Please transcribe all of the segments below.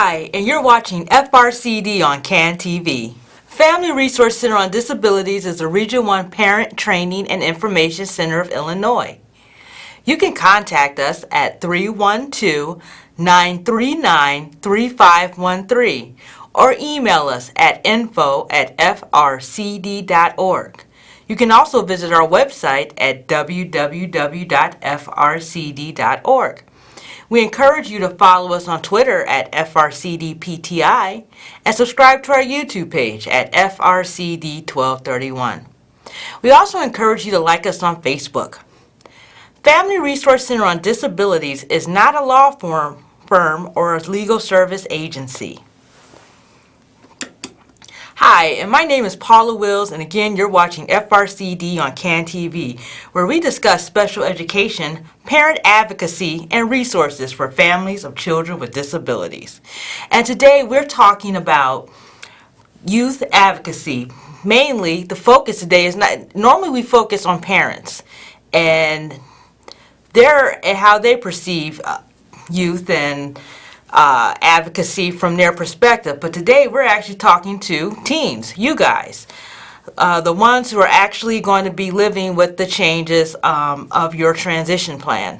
Hi, and you're watching FRCD on CAN TV. Family Resource Center on Disabilities is a Region 1 Parent Training and Information Center of Illinois. You can contact us at 312-939-3513 or email us at info@frcd.org. You can also visit our website at www.frcd.org. We encourage you to follow us on Twitter at FRCDPTI and subscribe to our YouTube page at FRCD1231. We also encourage you to like us on Facebook. Family Resource Center on Disabilities is not a law firm or a legal service agency. Hi, and my name is Paula Wills, and again, you're watching FRCD on CAN TV, where we discuss special education, parent advocacy, and resources for families of children with disabilities. And today, we're talking about youth advocacy. Mainly, the focus today is normally we focus on parents and how they perceive youth and advocacy from their perspective. But today we're actually talking to teens, you guys, the ones who are actually going to be living with the changes of your transition plan.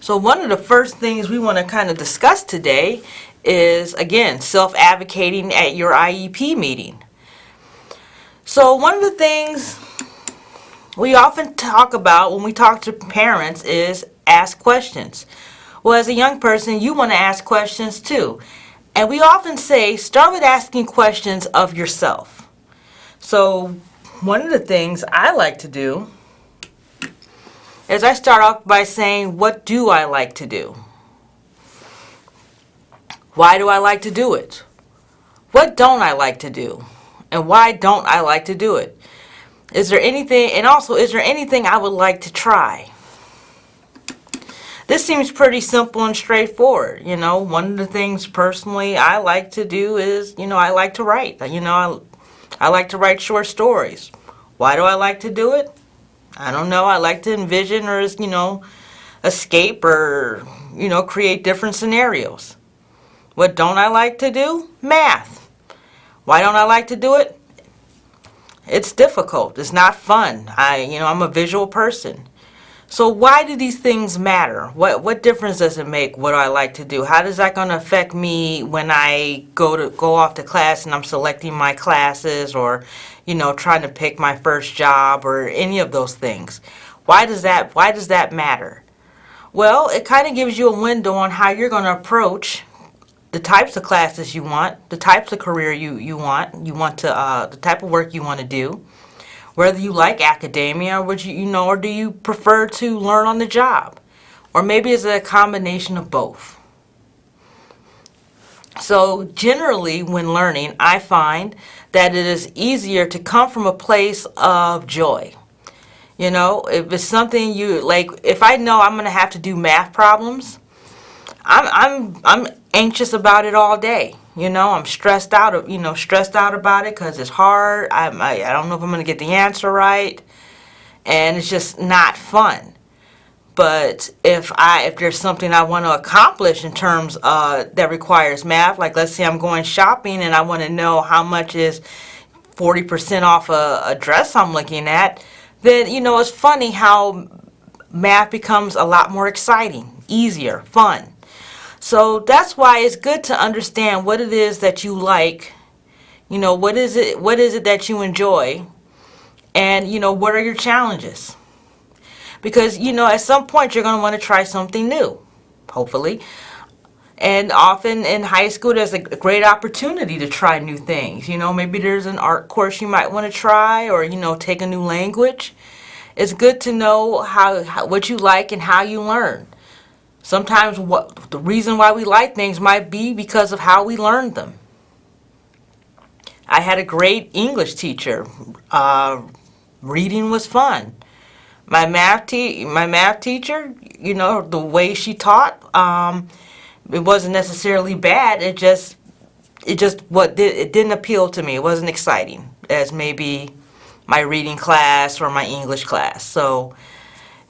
So one of the first things we want to kind of discuss today is, again, self-advocating at your IEP meeting. So one of the things we often talk about when we talk to parents is ask questions. Well, as a young person, you want to ask questions too. And we often say, start with asking questions of yourself. So one of the things I like to do is I start off by saying, what do I like to do? Why do I like to do it? What don't I like to do? And why don't I like to do it? Is there anything, and also, is there anything I would like to try? This seems pretty simple and straightforward. You know, one of the things personally I like to do is, I like to write. I like to write short stories. Why do I like to do it? I don't know. I like to envision or, escape or, create different scenarios. What don't I like to do? Math. Why don't I like to do it? It's difficult. It's not fun. I'm a visual person. So why do these things matter? What difference does it make? What do I like to do? How is that going to affect me when I go off to class and I'm selecting my classes or, trying to pick my first job or any of those things? Why does that matter? Well, it kind of gives you a window on how you're going to approach the types of classes you want, the types of career you want to the type of work you want to do. Whether you like academia, or or do you prefer to learn on the job? Or maybe it's a combination of both. So generally, when learning, I find that it is easier to come from a place of joy. If it's something you like, if I know I'm going to have to do math problems, I'm anxious about it all day. I'm stressed out about it because it's hard. I don't know if I'm going to get the answer right, and it's just not fun. But if there's something I want to accomplish in terms that requires math, like let's say I'm going shopping and I want to know how much is 40% off a dress I'm looking at, then it's funny how math becomes a lot more exciting, easier, fun. So that's why it's good to understand what it is that you like, what is it that you enjoy, and, what are your challenges? Because, at some point you're going to want to try something new, hopefully. And often in high school there's a great opportunity to try new things. Maybe there's an art course you might want to try or, take a new language. It's good to know what you like and how you learn. Sometimes the reason why we like things might be because of how we learned them. I had a great English teacher. Reading was fun. My math teacher, the way she taught, it wasn't necessarily bad. It didn't appeal to me. It wasn't exciting as maybe my reading class or my English class. So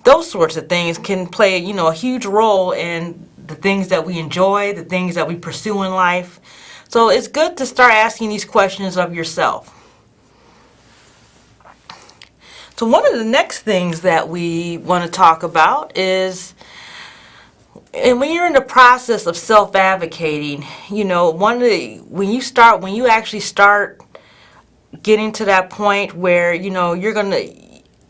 those sorts of things can play, a huge role in the things that we enjoy, the things that we pursue in life. So it's good to start asking these questions of yourself. So one of the next things that we want to talk about is, and when you're in the process of self-advocating, when you actually start getting to that point where,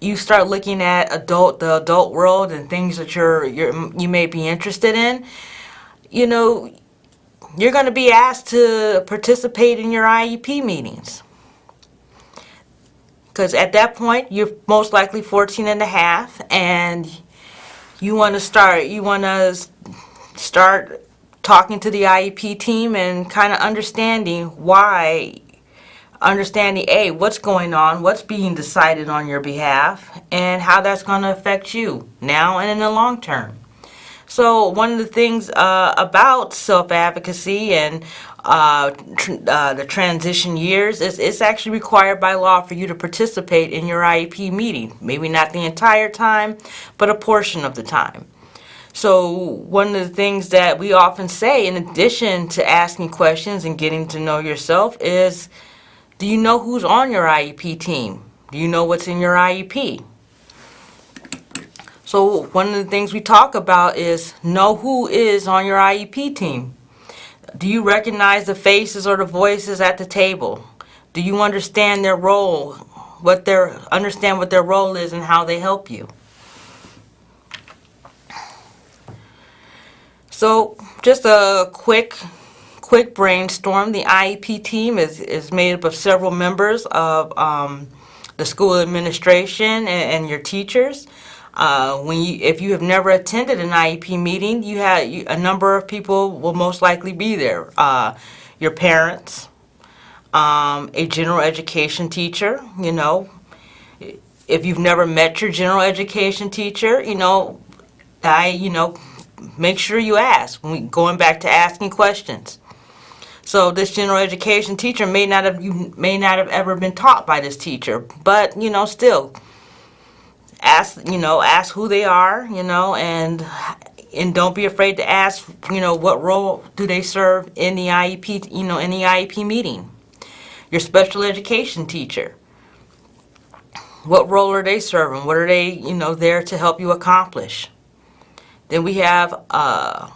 you start looking at the adult world and things that you may be interested in, you're going to be asked to participate in your IEP meetings. Because at that point, you're most likely 14 and a half, and you want to start talking to the IEP team and kind of understanding what's going on, what's being decided on your behalf, and how that's going to affect you now and in the long term. So one of the things about self-advocacy and the transition years is it's actually required by law for you to participate in your IEP meeting. Maybe not the entire time, but a portion of the time. So one of the things that we often say, in addition to asking questions and getting to know yourself, is, do you know who's on your IEP team? Do you know what's in your IEP? So one of the things we talk about is know who is on your IEP team. Do you recognize the faces or the voices at the table? Do you understand their role, understand what their role is and how they help you? So just a quick brainstorm. The IEP team is made up of several members of the school administration and your teachers. If you have never attended an IEP meeting, a number of people will most likely be there. Your parents, a general education teacher. If you've never met your general education teacher, make sure you ask. Going back to asking questions. So this general education teacher you may not have ever been taught by this teacher, but still ask who they are, and don't be afraid to ask, what role do they serve in the IEP, in the IEP meeting. Your special education teacher, what role are they serving? What are they, there to help you accomplish? Then we have a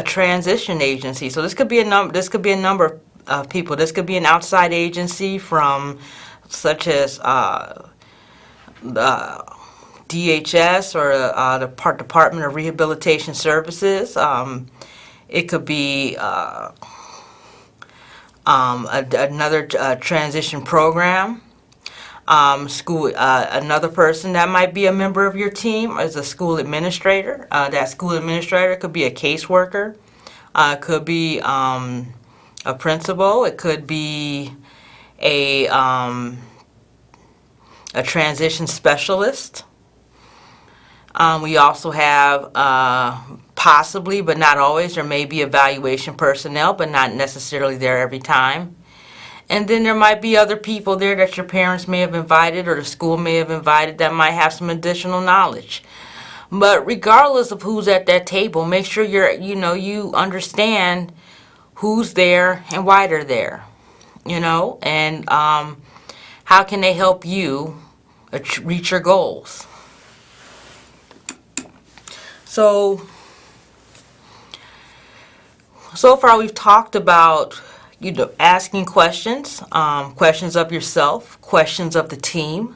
transition agency. So this could be a number of people. This could be an outside agency such as the DHS or the Department of Rehabilitation Services. It could be another transition program. Another person that might be a member of your team is a school administrator. That school administrator could be a caseworker, could be a principal, it could be a transition specialist. We also have possibly, but not always, there may be evaluation personnel, but not necessarily there every time. And then there might be other people there that your parents may have invited or the school may have invited that might have some additional knowledge. But regardless of who's at that table, make sure you understand who's there and why they're there, and how can they help you reach your goals. So far we've talked about asking questions, questions of yourself, questions of the team.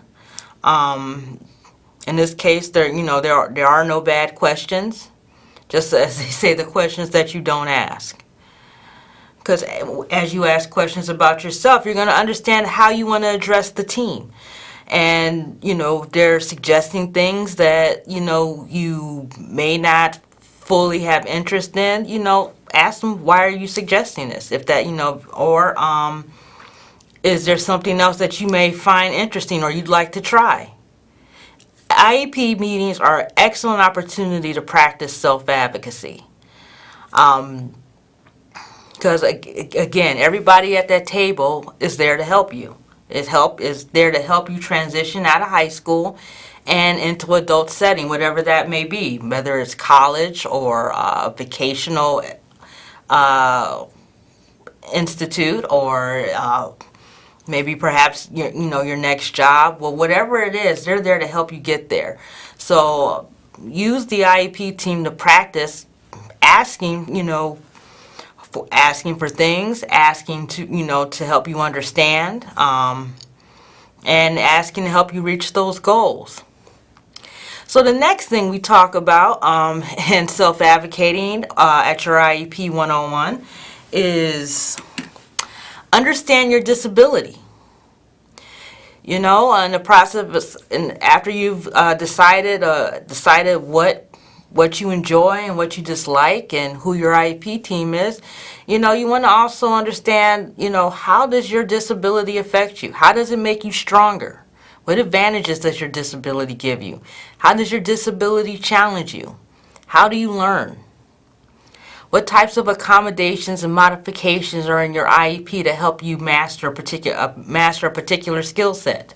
In this case, there are no bad questions. Just as they say, the questions that you don't ask. Because as you ask questions about yourself, you're going to understand how you want to address the team. And, they're suggesting things that, you may not fully have interest in, ask them, why are you suggesting this? If that, or is there something else that you may find interesting or you'd like to try? IEP meetings are an excellent opportunity to practice self-advocacy. Because, again, everybody at that table is there to help you. Is there to help you transition out of high school and into adult setting, whatever that may be, whether it's college or vocational uh, institute, or maybe perhaps your next job. Well, whatever it is, they're there to help you get there. So use the IEP team to practice asking, asking for things, asking to help you understand, and asking to help you reach those goals. So the next thing we talk about in self-advocating at your IEP 101 is understand your disability. In the process, and after you've decided what you enjoy and what you dislike and who your IEP team is, you want to also understand, how does your disability affect you? How does it make you stronger? What advantages does your disability give you? How does your disability challenge you? How do you learn? What types of accommodations and modifications are in your IEP to help you master a particular skill set?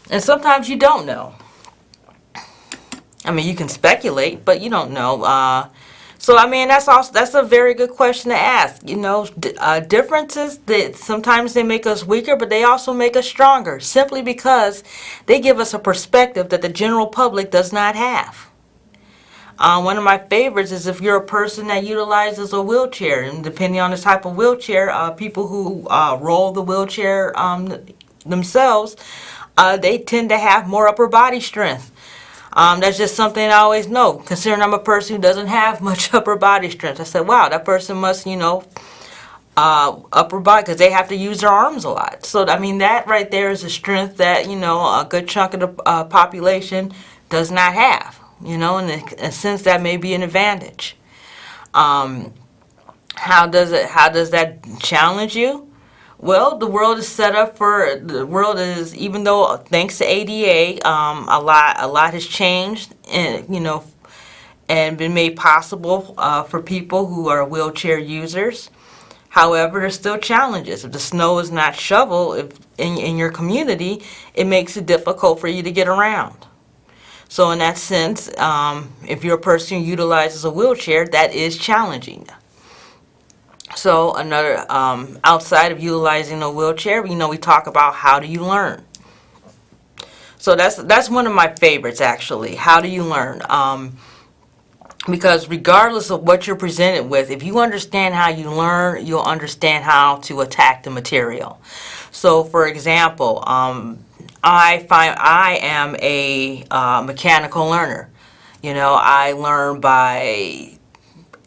And sometimes you don't know. I mean, you can speculate, but you don't know. So I mean, that's a very good question to ask. Differences, that sometimes they make us weaker, but they also make us stronger, simply because they give us a perspective that the general public does not have. One of my favorites is if you're a person that utilizes a wheelchair, and depending on the type of wheelchair, people who roll the wheelchair themselves, they tend to have more upper body strength. That's just something I always know. Considering I'm a person who doesn't have much upper body strength, I said, wow, that person must, upper body, because they have to use their arms a lot. So, I mean, that right there is a strength that, a good chunk of the population does not have. In a sense, that may be an advantage. How does that challenge you? Well, the world is, even though thanks to ADA, a lot has changed, and and been made possible for people who are wheelchair users. However, there's still challenges. If the snow is not shoveled in your community, it makes it difficult for you to get around. So in that sense, if you're a person who utilizes a wheelchair, that is challenging. So another, outside of utilizing a wheelchair, we talk about how do you learn. So that's one of my favorites, actually. How do you learn? Because regardless of what you're presented with, if you understand how you learn, you'll understand how to attack the material. So for example, I find I am a mechanical learner. I learn by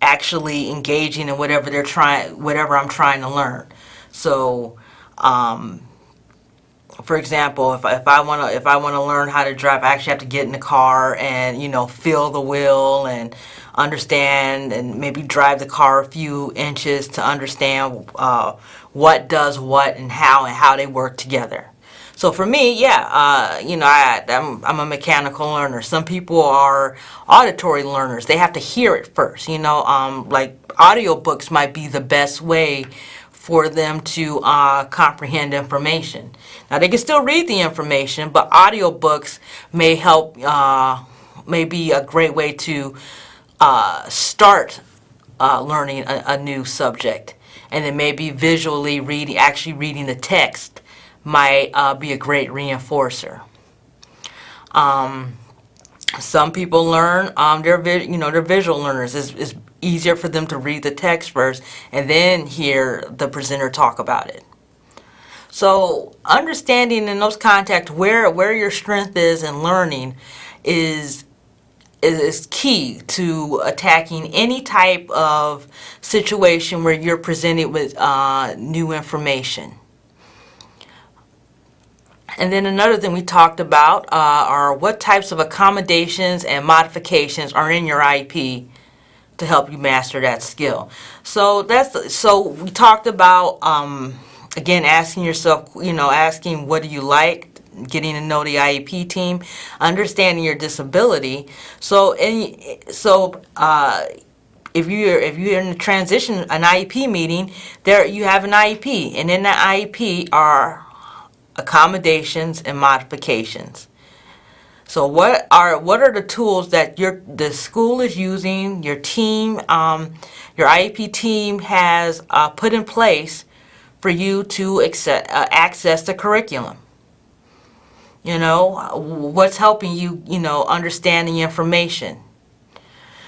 actually engaging in whatever I'm trying to learn. So, for example, if I want to learn how to drive, I actually have to get in the car and feel the wheel and understand, and maybe drive the car a few inches to understand what does what and how they work together. So for me, yeah, I'm a mechanical learner. Some people are auditory learners. They have to hear it first. Like audiobooks might be the best way for them to comprehend information. Now they can still read the information, but audiobooks may help. May be a great way to start learning a new subject, and then maybe visually actually reading the text might be a great reinforcer. Some people learn, they're visual learners. It's easier for them to read the text first and then hear the presenter talk about it. So understanding in those contexts where your strength is in learning is key to attacking any type of situation where you're presented with new information. And then another thing we talked about are what types of accommodations and modifications are in your IEP to help you master that skill. So we talked about again, asking yourself, asking what do you like, getting to know the IEP team, understanding your disability. So if you're in the transition, an IEP meeting, there you have an IEP, and in that IEP are accommodations and modifications. So what are the tools that the school is using, your team, your IEP team has put in place for you to access the curriculum? What's helping you, understand the information?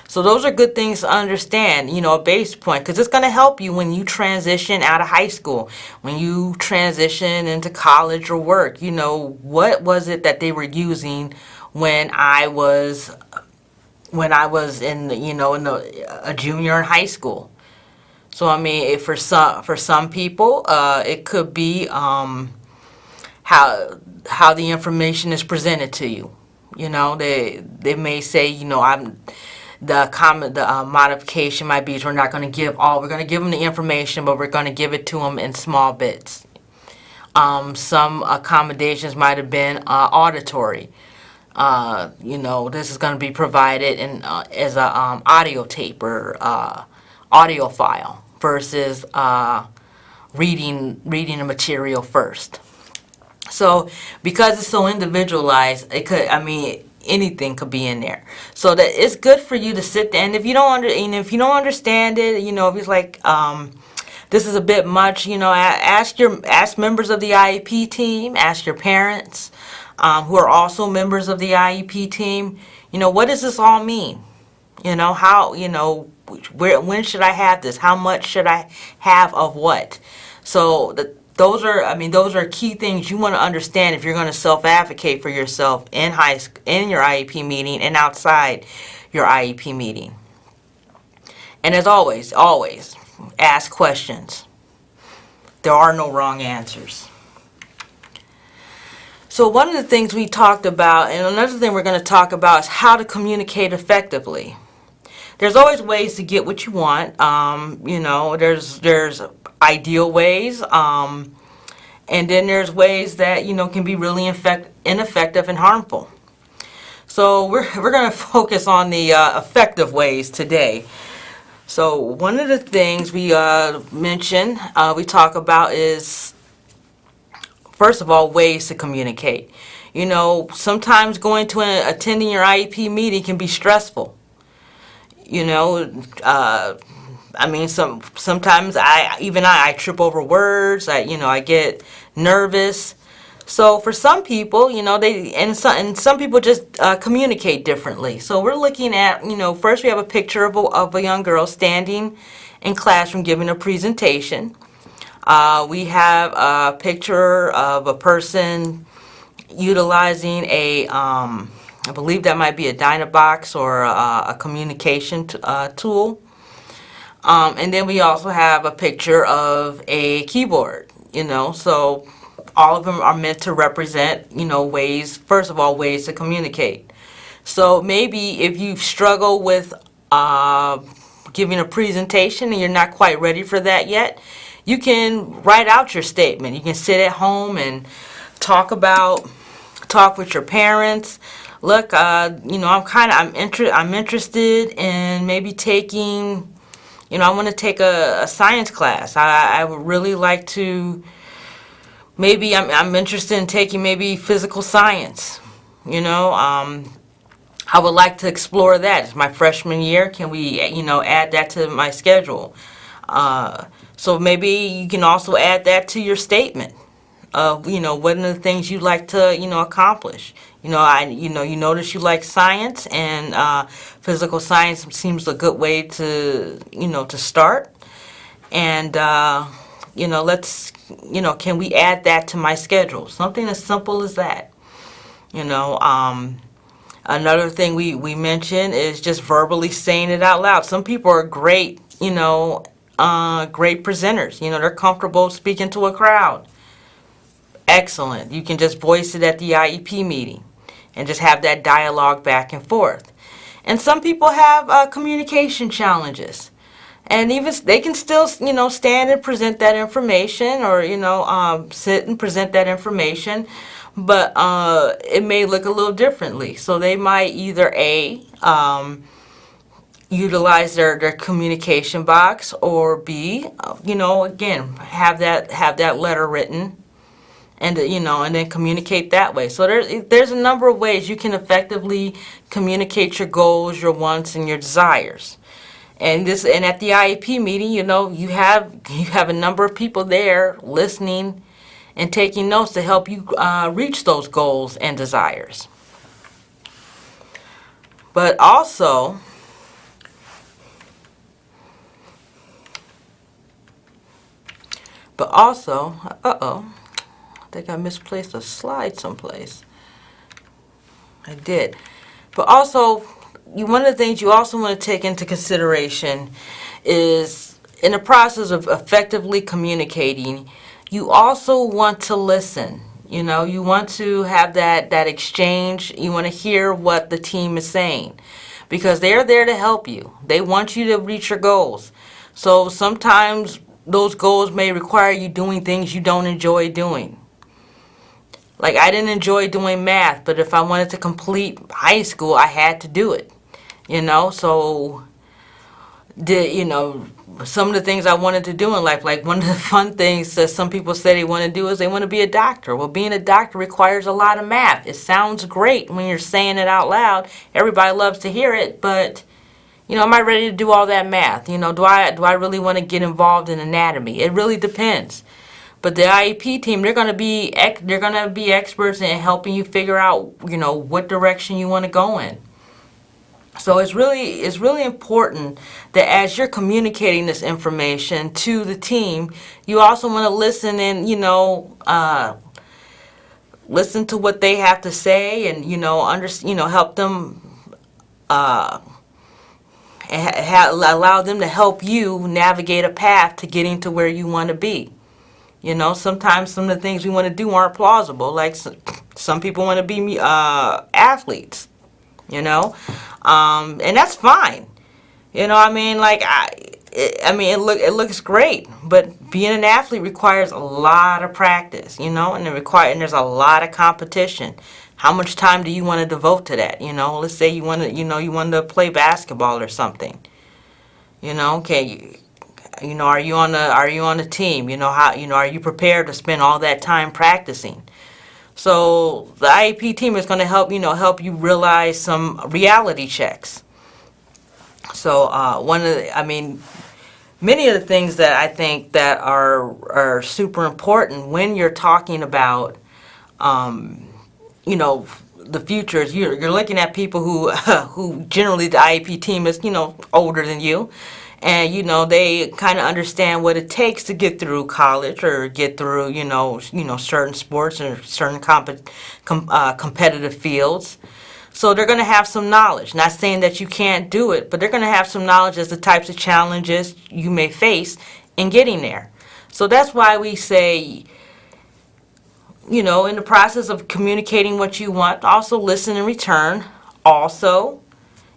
So those are good things to understand, a base point, because it's going to help you when you transition out of high school, when you transition into college or work. What was it that they were using when I was in a junior in high school? So I mean, for some people, it could be how the information is presented to you. They may say, the modification might be is we're going to give them the information, but we're going to give it to them in small bits. Some accommodations might have been auditory. This is going to be provided as a audio tape or audio file versus reading the material first. So because it's so individualized, anything could be in there. So that it's good for you to sit there, and if you don't understand it, if it's like this is a bit much, ask members of the IEP team, ask your parents, who are also members of the IEP team. What does this all mean? How, when should I have this? How much should I have of what? So those are key things you want to understand if you're going to self-advocate for yourself in your IEP meeting and outside your IEP meeting. And as always, ask questions. There are no wrong answers. So one of the things we talked about, and another thing we're going to talk about, is how to communicate effectively. There's always ways to get what you want. There's ideal ways, and then there's ways that can be really ineffective and harmful. So we're going to focus on the effective ways today. So one of the things we mention, we talk about is, first of all, ways to communicate. Sometimes attending your IEP meeting can be stressful. Sometimes I trip over words. I get nervous. So for some people, some people just communicate differently. So we're looking at, first we have a picture of a young girl standing in classroom giving a presentation. We have a picture of a person utilizing I believe that might be a Dynabox or a communication tool. And then we also have a picture of a keyboard, so all of them are meant to represent, ways to communicate. So maybe if you struggle with giving a presentation and you're not quite ready for that yet, you can write out your statement. You can sit at home and talk with your parents. Look, I'm interested in maybe taking, I want to take a science class. I would really like to, maybe I'm interested in taking maybe physical science. I would like to explore that. It's my freshman year. Can we, add that to my schedule? So maybe you can also add that to your statement of, what are the things you'd like to, accomplish. You notice you like science, and physical science seems a good way to, to start. And, can we add that to my schedule? Something as simple as that. Another thing we mentioned is just verbally saying it out loud. Some people are great, great presenters. They're comfortable speaking to a crowd. Excellent. You can just voice it at the IEP meeting and just have that dialogue back and forth. And some people have communication challenges. And even they can still, stand and present that information, or, sit and present that information, but it may look a little differently. So they might either utilize their communication box, or B, again, have that letter written, and and then communicate that way. So there's a number of ways you can effectively communicate your goals, your wants, and your desires. And at the IEP meeting, you have a number of people there listening and taking notes to help you reach those goals and desires. But also, uh-oh, I think I misplaced a slide someplace. I did. But also, one of the things you also want to take into consideration is, in the process of effectively communicating, you also want to listen. You want to have that exchange. You want to hear what the team is saying, because they're there to help you. They want you to reach your goals. So sometimes those goals may require you doing things you don't enjoy doing. Like, I didn't enjoy doing math, but if I wanted to complete high school, I had to do it. So some of the things I wanted to do in life, like one of the fun things that some people say they want to do is they want to be a doctor. Well, being a doctor requires a lot of math. It sounds great when you're saying it out loud. Everybody loves to hear it, but am I ready to do all that math? Do I really want to get involved in anatomy? It really depends. But the IEP team, they're going to be experts in helping you figure out, what direction you want to go in. So it's really important that as you're communicating this information to the team, you also want to listen and listen to what they have to say, and help them allow them to help you navigate a path to getting to where you want to be. Sometimes some of the things we want to do aren't plausible. Like some people want to be athletes, and that's fine. It looks great, but being an athlete requires a lot of practice, and there's a lot of competition. How much time do you want to devote to that? Let's say you want to play basketball or something. Okay. Are you on the team? Are you prepared to spend all that time practicing? So the IEP team is going to help you realize some reality checks. So many of the things that I think that are super important when you're talking about, the future is you're looking at people who generally the IEP team is older than you. And they kind of understand what it takes to get through college or get through certain sports or certain competitive fields. So they're going to have some knowledge. Not saying that you can't do it, but they're going to have some knowledge as the types of challenges you may face in getting there. So that's why we say, in the process of communicating what you want, also listen in return. Also,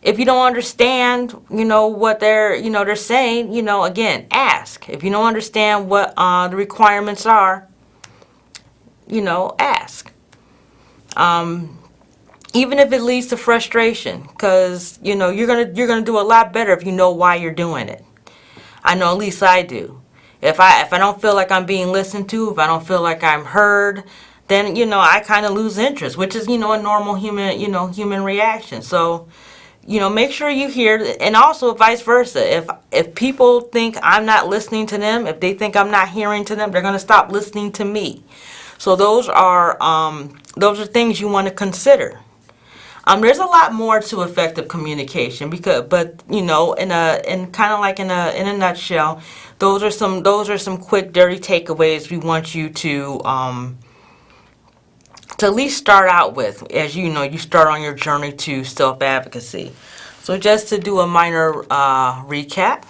if you don't understand, what they're saying, again, ask. If you don't understand what the requirements are, ask. Even if it leads to frustration, because you're gonna do a lot better if you know why you're doing it. I know, at least I do. If I don't feel like I'm being listened to, if I don't feel like I'm heard, then I kind of lose interest, which is a normal human reaction. So make sure you hear, and also vice versa. If people think I'm not listening to them, if they think I'm not hearing to them, they're going to stop listening to me. So those are things you want to consider. There's a lot more to effective communication, but in kind of like in a nutshell, those are some quick, dirty takeaways we want you to at least start out with, as you start on your journey to self-advocacy. So just to do a minor recap,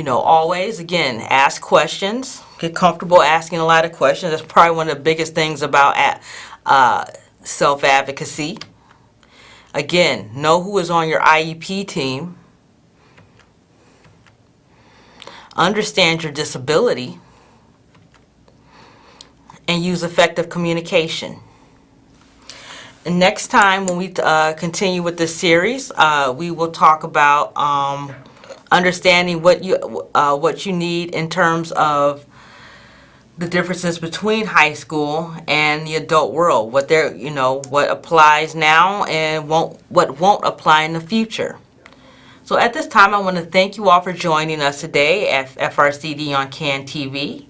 always, again, ask questions. Get comfortable asking a lot of questions. That's probably one of the biggest things about self-advocacy. Again, know who is on your IEP team. Understand your disability. And use effective communication. next time when we continue with this series, we will talk about understanding what you need in terms of the differences between high school and the adult world, what applies now and what won't apply in the future. So at this time, I want to thank you all for joining us today at FRCD on CAN TV.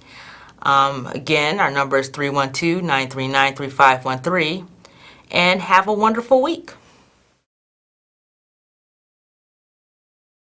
Again, our number is 312-939-3513, and have a wonderful week.